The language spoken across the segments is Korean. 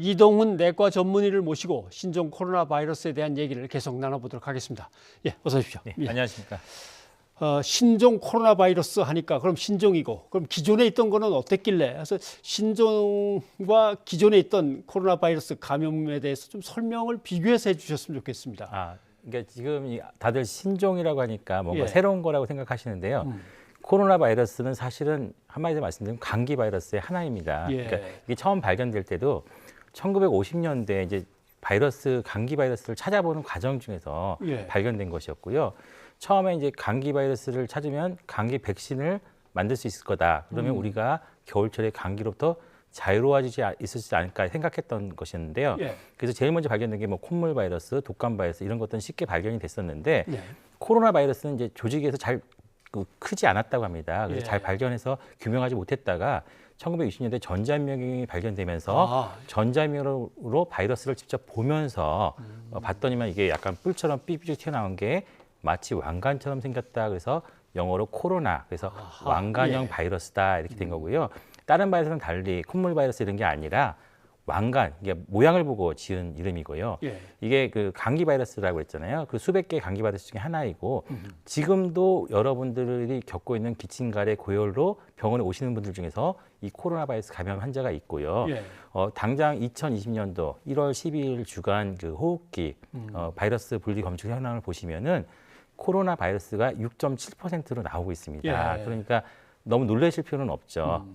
이동훈 내과 전문의를 모시고 신종 코로나 바이러스에 대한 얘기를 계속 나눠보도록 하겠습니다. 예, 어서 오십시오. 네, 예. 안녕하십니까. 신종 코로나 바이러스 하니까 그럼 신종이고 그럼 기존에 있던 거는 어땠길래 그래서 신종과 기존에 있던 코로나 바이러스 감염에 대해서 좀 설명을 비교해서 해주셨으면 좋겠습니다. 그러니까 지금 다들 신종이라고 하니까 뭔가 예. 새로운 거라고 생각하시는데요. 코로나 바이러스는 사실은 한마디로 말씀드리면 감기 바이러스의 하나입니다. 예. 그러니까 이게 처음 발견될 때도 1950년대 이제 감기 바이러스를 찾아보는 과정 중에서 예. 발견된 것이었고요. 처음에 이제 감기 바이러스를 찾으면 감기 백신을 만들 수 있을 거다. 그러면 우리가 겨울철에 감기로부터 자유로워지지 있을지 않을까 생각했던 것이었는데요. 예. 그래서 제일 먼저 발견된 게 뭐 콧물 바이러스, 독감 바이러스 이런 것들은 쉽게 발견이 됐었는데 예. 코로나 바이러스는 이제 조직에서 잘 크지 않았다고 합니다. 그래서 예. 잘 발견해서 규명하지 못했다가 1960년대 전자명이 발견되면서 전자명으로 바이러스를 직접 보면서 봤더니만 이게 약간 뿔처럼 삐삐쭉 튀어나온 게 마치 왕관처럼 생겼다. 그래서 영어로 코로나, 그래서 왕관형 예. 바이러스다 이렇게 된 거고요. 다른 바이러스는 달리 콧물 바이러스 이런 게 아니라 왕관, 이게 모양을 보고 지은 이름이고요. 예. 이게 그 감기 바이러스라고 했잖아요. 그 수백 개의 감기 바이러스 중에 하나이고 지금도 여러분들이 겪고 있는 기침가래 고열로 병원에 오시는 분들 중에서 이 코로나 바이러스 감염 환자가 있고요. 예. 당장 2020년도 1월 12일 주간 그 호흡기 바이러스 분리 검출 현황을 보시면은 코로나 바이러스가 6.7%로 나오고 있습니다. 예. 그러니까 너무 놀라실 필요는 없죠.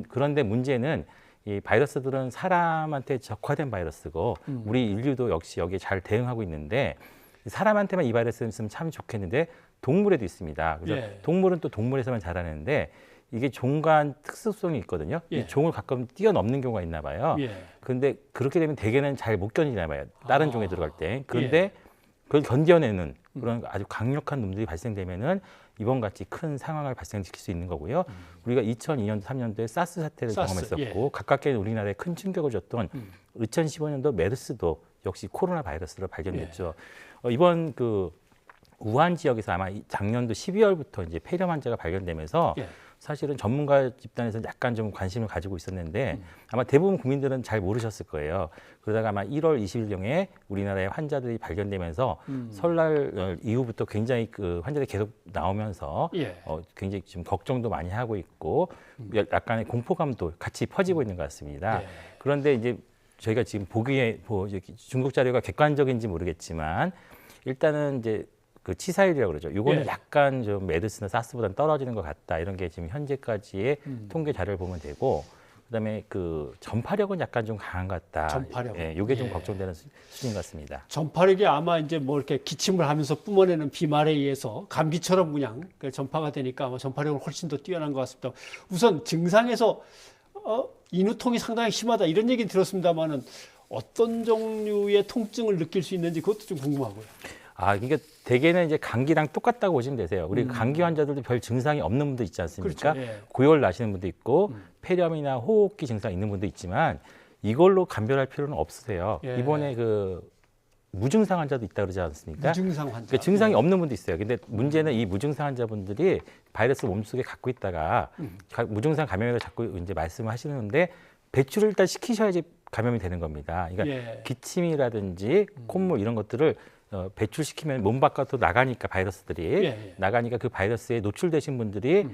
그런데 문제는 이 바이러스들은 사람한테 적화된 바이러스고 우리 인류도 역시 여기에 잘 대응하고 있는데 사람한테만 이 바이러스가 있으면 참 좋겠는데 동물에도 있습니다. 그래서 예. 동물은 또 동물에서만 자라는데 이게 종간 특수성이 있거든요. 예. 이 종을 가끔 뛰어넘는 경우가 있나 봐요. 예. 그런데 그렇게 되면 대개는 잘 못 견디나 봐요. 다른 종에 들어갈 때. 그런데 예. 그걸 견뎌내는 그런 아주 강력한 놈들이 발생되면은 이번 같이 큰 상황을 발생시킬 수 있는 거고요. 우리가 2002년도, 3년도에 사스 사태를 경험했었고 예. 가깝게 우리나라에 큰 충격을 줬던 2015년도 메르스도 역시 코로나 바이러스로 발견됐죠. 이번 그 우한 지역에서 아마 작년도 12월부터 이제 폐렴 환자가 발견되면서 예. 사실은 전문가 집단에서 약간 좀 관심을 가지고 있었는데 아마 대부분 국민들은 잘 모르셨을 거예요. 그러다가 아마 1월 20일경에 우리나라에 환자들이 발견되면서 설날 이후부터 굉장히 그 환자들이 계속 나오면서 예. 굉장히 지금 걱정도 많이 하고 있고 약간의 공포감도 같이 퍼지고 있는 것 같습니다. 예. 그런데 이제 저희가 지금 보기에 중국 자료가 객관적인지 모르겠지만 일단은 이제 그 치사율이라고 그러죠. 이거는 예. 약간 좀 메르스나 사스보다는 떨어지는 것 같다. 이런 게 지금 현재까지의 통계 자료를 보면 되고, 그다음에 그 전파력은 약간 좀 강한 것 같다. 전파력. 예, 이게 좀 예. 걱정되는 수준인 것 같습니다. 전파력이 아마 이제 뭐 이렇게 기침을 하면서 뿜어내는 비말에 의해서 감기처럼 그냥 전파가 되니까 아마 전파력은 훨씬 더 뛰어난 것 같습니다. 우선 증상에서 인후통이 상당히 심하다 이런 얘기 들었습니다만은 어떤 종류의 통증을 느낄 수 있는지 그것도 좀 궁금하고요. 그러니까 대개는 이제 감기랑 똑같다고 보시면 되세요. 우리 감기 환자들도 별 증상이 없는 분도 있지 않습니까? 그렇죠. 예. 고열 나시는 분도 있고 폐렴이나 호흡기 증상 있는 분도 있지만 이걸로 감별할 필요는 없으세요. 예. 이번에 그 무증상 환자도 있다 그러지 않습니까? 무증상 환자. 그러니까 증상이 없는 분도 있어요. 근데 문제는 이 무증상 환자분들이 바이러스를 몸속에 갖고 있다가 무증상 감염을 자꾸 이제 말씀하시는데 배출을 일단 시키셔야지 감염이 되는 겁니다. 그러니까 예. 기침이라든지 콧물 이런 것들을 배출시키면 몸 바깥으로 나가니까 바이러스들이 예. 나가니까 그 바이러스에 노출되신 분들이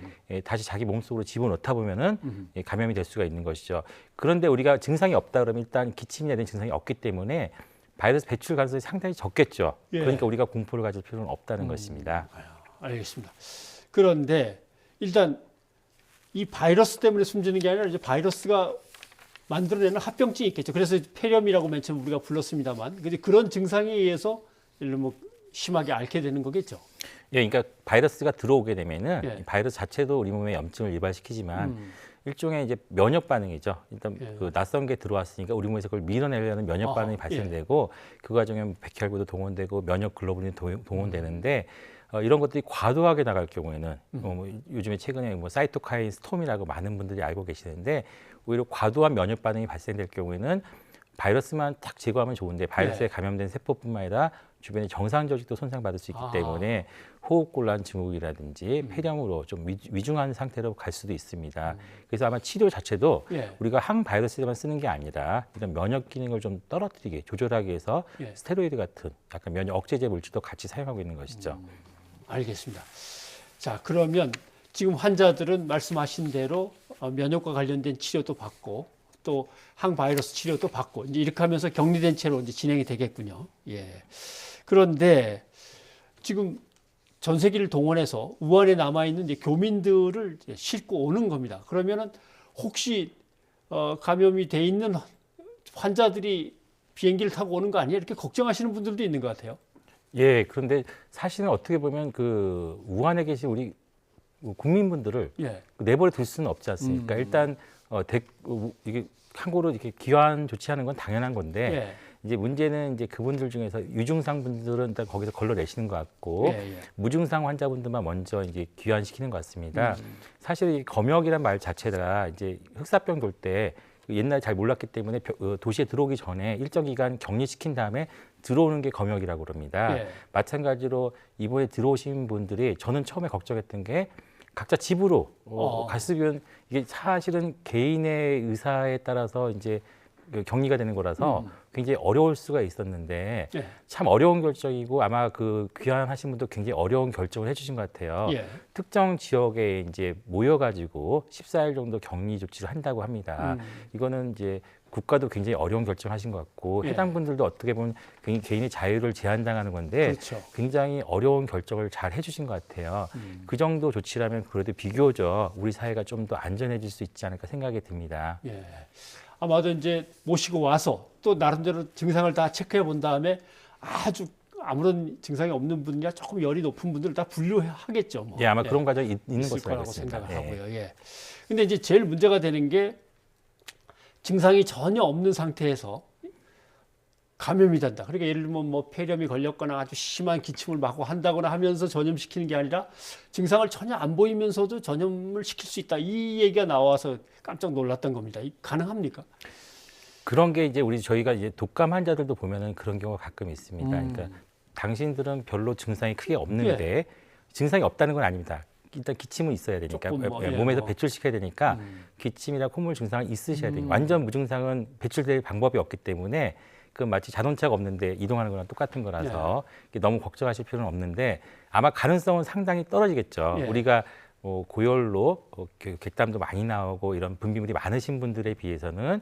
다시 자기 몸속으로 집어넣다 보면은 감염이 될 수가 있는 것이죠. 그런데 우리가 증상이 없다 그러면 일단 기침이라든지 증상이 없기 때문에 바이러스 배출 가능성이 상당히 적겠죠. 예. 그러니까 우리가 공포를 가질 필요는 없다는 것입니다. 알겠습니다. 그런데 일단 이 바이러스 때문에 숨지는 게 아니라 이제 바이러스가 만들어내는 합병증이 있겠죠. 그래서 폐렴이라고 맨 처음 우리가 불렀습니다만, 근데 그런 증상에 의해서 예를 들면 뭐 심하게 앓게 되는 거겠죠. 예, 그러니까 바이러스가 들어오게 되면은 예. 이 바이러스 자체도 우리 몸에 염증을 유발시키지만 일종의 이제 면역 반응이죠. 일단 예. 그 낯선 게 들어왔으니까 우리 몸에서 그걸 밀어내려는 면역 반응이 발생되고 그 과정에 백혈구도 동원되고 면역 글로불린이 동원되는데 이런 것들이 과도하게 나갈 경우에는 뭐 요즘에 최근에 뭐 사이토카인 스톰이라고 많은 분들이 알고 계시는데 오히려 과도한 면역 반응이 발생될 경우에는 바이러스만 딱 제거하면 좋은데 바이러스에 네. 감염된 세포뿐만 아니라 주변의 정상 조직도 손상받을 수 있기 때문에 호흡곤란 증후군이라든지 폐렴으로 좀 위중한 상태로 갈 수도 있습니다. 그래서 아마 치료 자체도 예. 우리가 항바이러스에만 쓰는 게 아니라 이런 면역 기능을 좀 떨어뜨리게 조절하기 위해서 예. 스테로이드 같은 약간 면역 억제제 물질도 같이 사용하고 있는 것이죠. 알겠습니다. 자, 그러면 지금 환자들은 말씀하신 대로 면역과 관련된 치료도 받고 또 항바이러스 치료도 받고 이제 이렇게 하면서 격리된 채로 이제 진행이 되겠군요. 예. 그런데 지금 전 세계를 동원해서 우한에 남아 있는 이제 교민들을 이제 싣고 오는 겁니다. 그러면은 혹시 감염이 돼 있는 환자들이 비행기를 타고 오는 거 아니야? 이렇게 걱정하시는 분들도 있는 것 같아요. 예, 그런데 사실은 어떻게 보면 그 우한에 계신 우리 국민분들을 예. 내버려 둘 수는 없지 않습니까? 일단 이게 항구로 이렇게 귀환 조치하는 건 당연한 건데 예. 이제 문제는 이제 그분들 중에서 유증상 분들은 일단 거기서 걸러내시는 것 같고 예, 예. 무증상 환자분들만 먼저 이제 귀환시키는 것 같습니다. 사실 이 검역이란 말 자체가 이제 흑사병 돌 때 옛날에 잘 몰랐기 때문에 도시에 들어오기 전에 일정 기간 격리시킨 다음에 들어오는 게 검역이라고 그럽니다. 예. 마찬가지로 이번에 들어오신 분들이 저는 처음에 걱정했던 게 각자 집으로 갔으면 이게 사실은 개인의 의사에 따라서 이제 그 격리가 되는 거라서 굉장히 어려울 수가 있었는데 예. 참 어려운 결정이고 아마 그 귀환하신 분도 굉장히 어려운 결정을 해주신 것 같아요. 예. 특정 지역에 이제 모여가지고 14일 정도 격리 조치를 한다고 합니다. 이거는 이제 국가도 굉장히 어려운 결정하신 것 같고 예. 해당 분들도 어떻게 보면 개인의 자유를 제한당하는 건데 그렇죠. 굉장히 어려운 결정을 잘 해주신 것 같아요. 그 정도 조치라면 그래도 비교적 우리 사회가 좀 더 안전해질 수 있지 않을까 생각이 듭니다. 예. 아마도 이제 모시고 와서 또 나름대로 증상을 다 체크해 본 다음에 아주 아무런 증상이 없는 분이나 조금 열이 높은 분들을 다 분류하겠죠. 뭐. 예, 아마 예. 그런 과정이 있는 있을 것으로 알고 거라고 있습니다. 생각을 예. 하고요. 예. 근데 이제 제일 문제가 되는 게 증상이 전혀 없는 상태에서 감염이 된다. 그러니까 예를 들면 뭐 폐렴이 걸렸거나 아주 심한 기침을 마구 한다거나 하면서 전염시키는 게 아니라 증상을 전혀 안 보이면서도 전염을 시킬 수 있다. 이 얘기가 나와서 깜짝 놀랐던 겁니다. 가능합니까? 그런 게 이제 저희가 이제 독감 환자들도 보면은 그런 경우가 가끔 있습니다. 그러니까 당신들은 별로 증상이 크게 없는데 증상이 없다는 건 아닙니다. 일단 기침은 있어야 되니까 조금 뭐, 몸에서 뭐. 배출시켜야 되니까 기침이나 콧물 증상은 있으셔야 돼요. 완전 무증상은 배출될 방법이 없기 때문에 그 마치 자동차가 없는데 이동하는 거랑 똑같은 거라서 너무 걱정하실 필요는 없는데 아마 가능성은 상당히 떨어지겠죠. 예. 우리가 고열로 객담도 많이 나오고 이런 분비물이 많으신 분들에 비해서는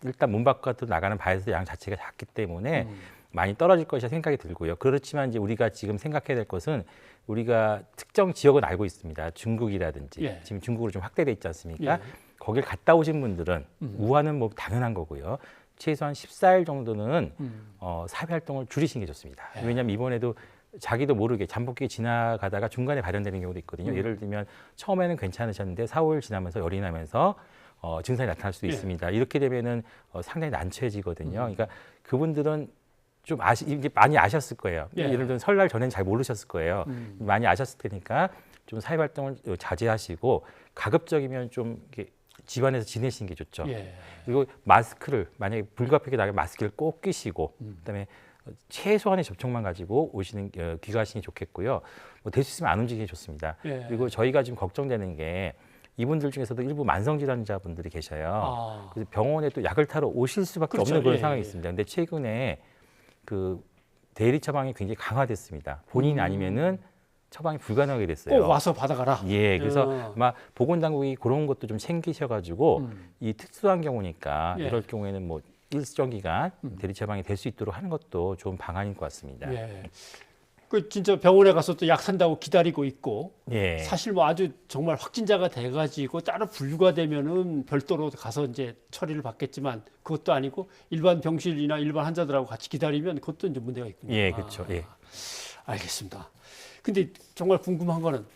일단 몸 바깥으로 나가는 바이러스 양 자체가 작기 때문에 많이 떨어질 것이라 생각이 들고요. 그렇지만 이제 우리가 지금 생각해야 될 것은 우리가 특정 지역은 알고 있습니다. 중국이라든지 예. 지금 중국으로 좀 확대돼 있지 않습니까? 예. 거길 갔다 오신 분들은 우한은 뭐 당연한 거고요. 최소한 14일 정도는 사회 활동을 줄이시는 게 좋습니다. 왜냐하면 이번에도 자기도 모르게 잠복기 지나가다가 중간에 발현되는 경우도 있거든요. 예를 들면 처음에는 괜찮으셨는데 4, 5일 지나면서 열이 나면서 증상이 나타날 수도 있습니다. 이렇게 되면은 상당히 난처해지거든요. 그러니까 그분들은 좀 이제 많이 아셨을 거예요. 예를 들면 설날 전에는 잘 모르셨을 거예요. 많이 아셨을 테니까 좀 사회 활동을 자제하시고 가급적이면 좀 이렇게 집안에서 지내시는 게 좋죠. 예. 그리고 마스크를 만약에 불가피하게 나가면 마스크를 꼭 끼시고 그다음에 최소한의 접촉만 가지고 귀가하시는 게 좋겠고요. 뭐 될 수 있으면 안 움직이는 게 좋습니다. 예. 그리고 저희가 지금 걱정되는 게 이분들 중에서도 일부 만성 질환자분들이 계셔요. 그래서 병원에 또 약을 타러 오실 수밖에 그렇죠. 없는 그런 예, 상황이 예. 있습니다. 근데 최근에 그 대리 처방이 굉장히 강화됐습니다. 본인 아니면은 처방이 불가능하게 됐어요. 꼭 와서 받아가라. 예, 그래서 아마 보건당국이 그런 것도 좀 챙기셔가지고 이 특수한 경우니까 예. 이럴 경우에는 뭐 일정 기간 대리 처방이 될 수 있도록 하는 것도 좋은 방안인 것 같습니다. 예. 그 진짜 병원에 가서 또 약 산다고 기다리고 있고 예. 사실 뭐 아주 정말 확진자가 돼가지고 따로 분류가 되면은 별도로 가서 이제 처리를 받겠지만 그것도 아니고 일반 병실이나 일반 환자들하고 같이 기다리면 그것도 이제 문제가 있군요. 예, 그렇죠. 예. 알겠습니다. 근데 정말 궁금한 거는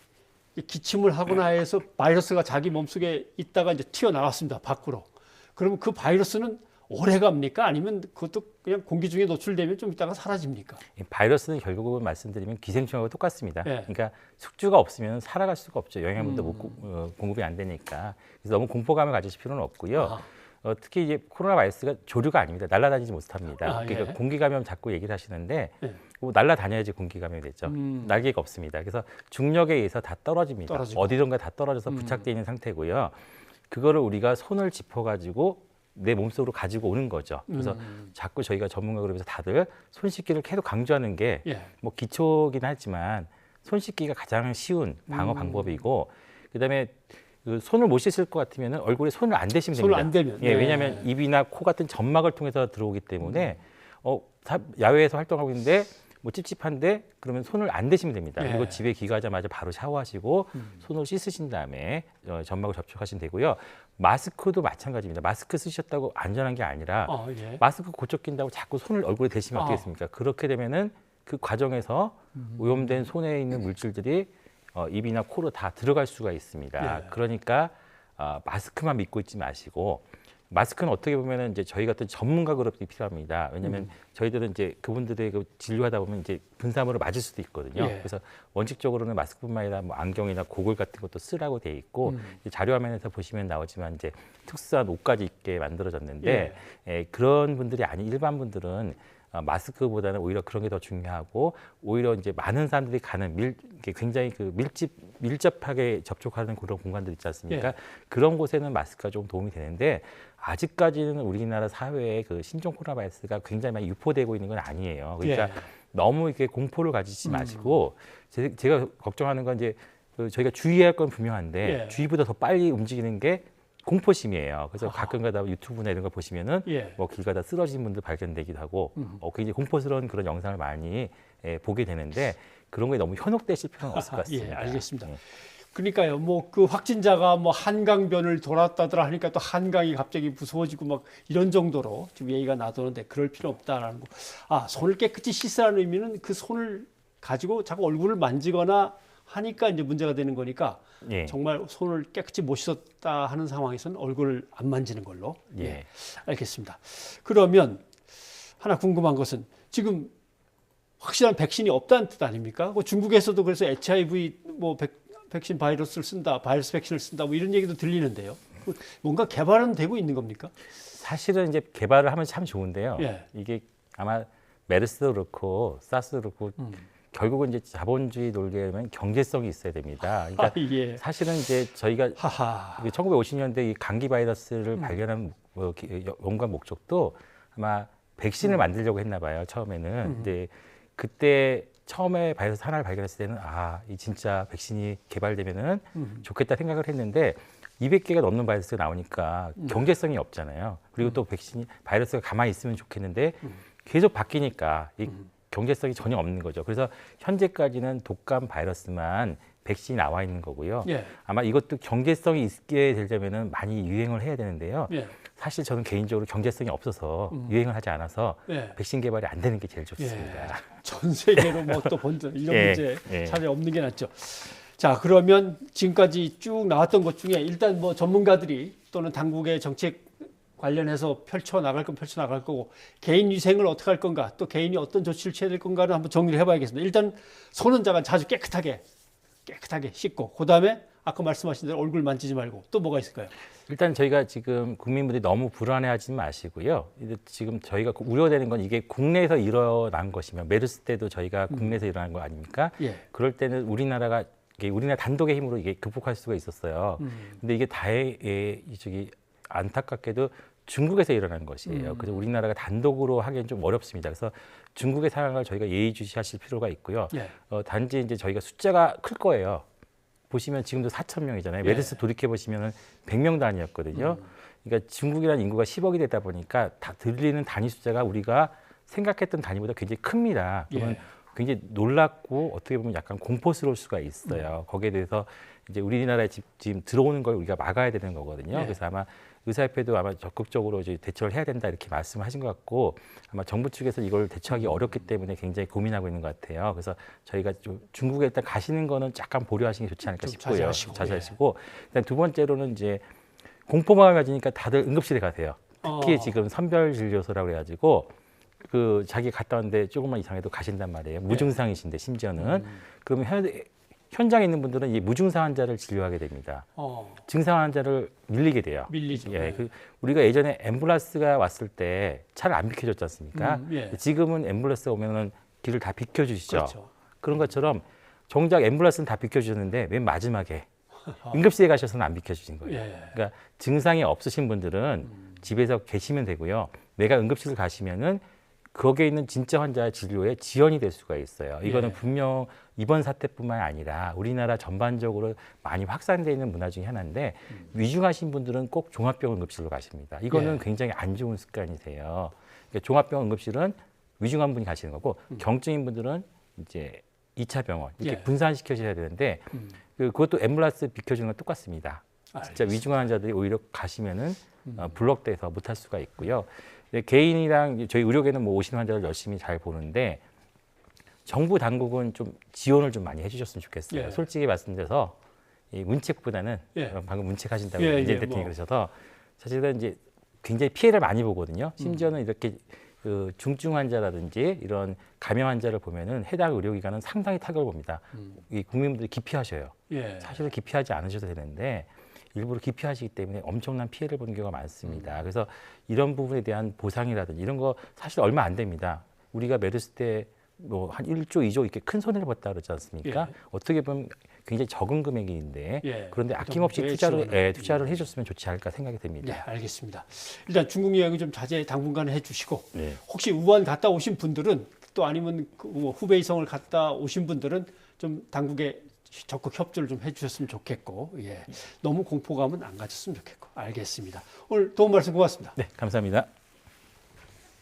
이 기침을 하거나 해서 바이러스가 자기 몸속에 있다가 이제 튀어나왔습니다. 밖으로. 그러면 그 바이러스는 오래 갑니까? 아니면 그것도 그냥 공기 중에 노출되면 좀 있다가 사라집니까? 이 바이러스는 결국은 말씀드리면 기생충하고 똑같습니다. 예. 그러니까 숙주가 없으면 살아갈 수가 없죠. 영양분도 공급이 안 되니까. 그래서 너무 공포감을 가지실 필요는 없고요. 특히 이제 코로나 바이러스가 조류가 아닙니다. 날아다니지 못합니다. 아, 그러니까 예. 공기 감염 자꾸 얘기를 하시는데 예. 뭐 날아다녀야지 공기 감염이 되죠. 날개가 없습니다. 그래서 중력에 의해서 다 떨어집니다. 떨어지고. 어디론가 다 떨어져서 부착되어 있는 상태고요. 그거를 우리가 손을 짚어가지고 내 몸속으로 가지고 오는 거죠. 그래서 자꾸 저희가 전문가 그룹에서 다들 손 씻기를 계속 강조하는 게 예. 뭐 기초긴 하지만 손 씻기가 가장 쉬운 방어 방법이고 그다음에 그 손을 못 씻을 것 같으면 얼굴에 손을 안 대시면 손을 됩니다. 안 대면. 예, 네. 왜냐하면 입이나 코 같은 점막을 통해서 들어오기 때문에 야외에서 활동하고 있는데 뭐 찝찝한데 그러면 손을 안 대시면 됩니다. 네. 그리고 집에 귀가하자마자 바로 샤워하시고 손을 씻으신 다음에 점막을 접촉하시면 되고요. 마스크도 마찬가지입니다. 마스크 쓰셨다고 안전한 게 아니라 예. 마스크 고쳐 낀다고 자꾸 손을 얼굴에 대시면 어떻겠습니까? 그렇게 되면은 그 과정에서 오염된 손에 있는 물질들이 입이나 코로 다 들어갈 수가 있습니다. 예. 그러니까 마스크만 믿고 있지 마시고 마스크는 어떻게 보면은 이제 저희 같은 전문가 그룹이 필요합니다. 왜냐하면 저희들은 이제 그분들의 그 진료하다 보면 이제 분사물을 맞을 수도 있거든요. 예. 그래서 원칙적으로는 마스크뿐만 아니라 뭐 안경이나 고글 같은 것도 쓰라고 돼 있고 이제 자료 화면에서 보시면 나오지만 이제 특수한 옷까지 입게 만들어졌는데 그런 분들이 아닌 일반 분들은 마스크보다는 오히려 그런 게 더 중요하고 오히려 이제 많은 사람들이 가는 굉장히 그 밀접하게 접촉하는 그런 공간들 있지 않습니까? 예. 그런 곳에는 마스크가 좀 도움이 되는데 아직까지는 우리나라 사회에 그 신종 코로나 바이러스가 굉장히 많이 유포되고 있는 건 아니에요. 그러니까 예. 너무 이렇게 공포를 가지지 마시고 제가 걱정하는 건 이제 저희가 주의해야 할 건 분명한데 예. 주의보다 더 빨리 움직이는 게 공포심이에요. 그래서 가끔가다 유튜브나 이런 거 보시면은 예. 뭐 길 가다 쓰러진 분들 발견되기도 하고 굉장히 공포스러운 그런 영상을 많이 보게 되는데 그런 거에 너무 현혹되실 필요는 없을 것 같습니다. 예, 알겠습니다. 예. 그러니까요, 뭐 그 확진자가 뭐 한강변을 돌았다더라 하니까 또 한강이 갑자기 무서워지고 막 이런 정도로 좀 얘기가 나도는데 그럴 필요 없다라는 거. 손을 깨끗이 씻으라는 의미는 그 손을 가지고 자꾸 얼굴을 만지거나 하니까 이제 문제가 되는 거니까 예. 정말 손을 깨끗이 못 씻었다 하는 상황에서는 얼굴을 안 만지는 걸로. 예. 알겠습니다. 그러면 하나 궁금한 것은 지금 확실한 백신이 없다는 뜻 아닙니까? 중국에서도 그래서 HIV 뭐 백신 바이러스를 쓴다, 바이러스 백신을 쓴다, 뭐 이런 얘기도 들리는데요. 뭔가 개발은 되고 있는 겁니까? 사실은 이제 개발을 하면 참 좋은데요. 예. 이게 아마 메르스도 그렇고 사스도 그렇고 결국은 이제 자본주의 논리에는 경제성이 있어야 됩니다. 그러니까 예. 사실은 이제 저희가 하하. 1950년대 이 감기 바이러스를 발견한 원관 목적도 아마 백신을 만들려고 했나 봐요. 처음에는. 근데 그때 처음에 바이러스 하나를 발견했을 때는 이 진짜 백신이 개발되면은 좋겠다 생각을 했는데 200개가 넘는 바이러스가 나오니까 경제성이 없잖아요. 그리고 또 바이러스가 가만히 있으면 좋겠는데 계속 바뀌니까 이 경제성이 전혀 없는 거죠. 그래서 현재까지는 독감 바이러스만 백신이 나와 있는 거고요. 예. 아마 이것도 경제성이 있게 되려면은 많이 유행을 해야 되는데요. 예. 사실 저는 개인적으로 경제성이 없어서 유행을 하지 않아서 예. 백신 개발이 안 되는 게 제일 좋습니다. 예. 전 세계로 뭐 또 본전 이런 예. 문제 예. 차라리 없는 게 낫죠. 자, 그러면 지금까지 쭉 나왔던 것 중에 일단 뭐 전문가들이 또는 당국의 정책 관련해서 펼쳐나갈 건 펼쳐나갈 거고 개인 위생을 어떻게 할 건가 또 개인이 어떤 조치를 취해야 될 건가를 한번 정리를 해봐야겠습니다. 일단 손은 자주 깨끗하게 씻고 그다음에 아까 말씀하신 대로 얼굴 만지지 말고 또 뭐가 있을까요? 일단 저희가 지금 국민분들이 너무 불안해하지 마시고요. 지금 저희가 우려되는 건 이게 국내에서 일어난 것이면 메르스 때도 저희가 국내에서 일어난 거 아닙니까? 예. 그럴 때는 우리나라 단독의 힘으로 이게 극복할 수가 있었어요. 근데 이게 안타깝게도 중국에서 일어난 것이에요. 그래서 우리나라가 단독으로 하기엔 좀 어렵습니다. 그래서 중국의 상황을 저희가 예의주시하실 필요가 있고요. 예. 단지 이제 저희가 숫자가 클 거예요. 보시면 지금도 4,000명이잖아요. 메르스 돌이켜 보시면은 100명 단위였거든요. 그러니까 중국이라는 인구가 10억이 되다 보니까 다 들리는 단위 숫자가 우리가 생각했던 단위보다 굉장히 큽니다. 그러면 굉장히 놀랍고 어떻게 보면 약간 공포스러울 수가 있어요. 거기에 대해서 이제 우리나라에 지금 들어오는 걸 우리가 막아야 되는 거거든요. 예. 그래서 아마 의사협회도 아마 적극적으로 이제 대처를 해야 된다 이렇게 말씀하신 것 같고 아마 정부 측에서 이걸 대처하기 어렵기 때문에 굉장히 고민하고 있는 것 같아요. 그래서 저희가 좀 중국에 일단 가시는 거는 약간 보류하시는 게 좋지 않을까 싶고요. 자제하시고 일단 두 번째로는 이제 공포감을 가지니까 다들 응급실에 가세요. 특히 지금 선별진료소라고 그래가지고 자기 갔다 왔는데 조금만 이상해도 가신단 말이에요. 무증상이신데 심지어는 그러면 현장에 있는 분들은 이 무증상 환자를 진료하게 됩니다. 증상 환자를 밀리게 돼요. 밀리죠. 예, 우리가 예전에 앰뷸런스가 왔을 때 차를 안 비켜줬지 않습니까? 예. 지금은 앰뷸런스가 오면은 길을 다 비켜주시죠. 그렇죠. 그런 것처럼 정작 앰뷸런스는 다 비켜주셨는데 맨 마지막에 응급실에 가셔서는 안 비켜주신 거예요. 예. 그러니까 증상이 없으신 분들은 집에서 계시면 되고요. 내가 응급실을 가시면은 거기에 있는 진짜 환자의 진료에 지연이 될 수가 있어요. 이거는 예. 분명 이번 사태뿐만 아니라 우리나라 전반적으로 많이 확산되어 있는 문화 중에 하나인데 위중하신 분들은 꼭 종합병원 응급실로 가십니다. 이거는 예. 굉장히 안 좋은 습관이세요. 그러니까 종합병원 응급실은 위중한 분이 가시는 거고 경증인 분들은 이제 2차 병원 이렇게 예. 분산시켜셔야 되는데 그것도 앰뷸런스 비켜주는 건 똑같습니다. 진짜 알겠습니다. 위중한 환자들이 오히려 가시면은 블록돼서 못할 수가 있고요. 개인이랑 저희 의료계는 뭐 오시는 환자를 열심히 잘 보는데 정부 당국은 좀 지원을 좀 많이 해주셨으면 좋겠어요. 예. 솔직히 말씀드려서 이 문책보다는 예. 방금 문책하신다고 예, 문재인 예, 대통령이 뭐. 그러셔서 사실은 이제 굉장히 피해를 많이 보거든요. 심지어는 이렇게 그 중증 환자라든지 이런 감염 환자를 보면은 해당 의료기관은 상당히 타격을 봅니다. 이 국민분들이 기피하셔요. 예. 사실은 기피하지 않으셔도 되는데 일부러 기피하시기 때문에 엄청난 피해를 보는 경우가 많습니다. 그래서 이런 부분에 대한 보상이라든지 이런 거 사실 얼마 안 됩니다. 우리가 메르스 때 뭐 한 1조, 2조 이렇게 큰 손해를 봤다 그러지 않습니까? 예. 어떻게 보면 굉장히 적은 금액인데 예. 그런데 아낌없이 정부의 투자를 해줬으면 좋지 않을까 생각이 됩니다. 네, 알겠습니다. 일단 중국 여행은 좀 자제 당분간 해주시고 네. 혹시 우한 갔다 오신 분들은 또 아니면 그뭐 후베이성을 갔다 오신 분들은 좀 당국에 적극 협조를 좀 해주셨으면 좋겠고, 예, 너무 공포감은 안 가졌으면 좋겠고, 알겠습니다. 오늘 도움 말씀 고맙습니다. 네, 감사합니다.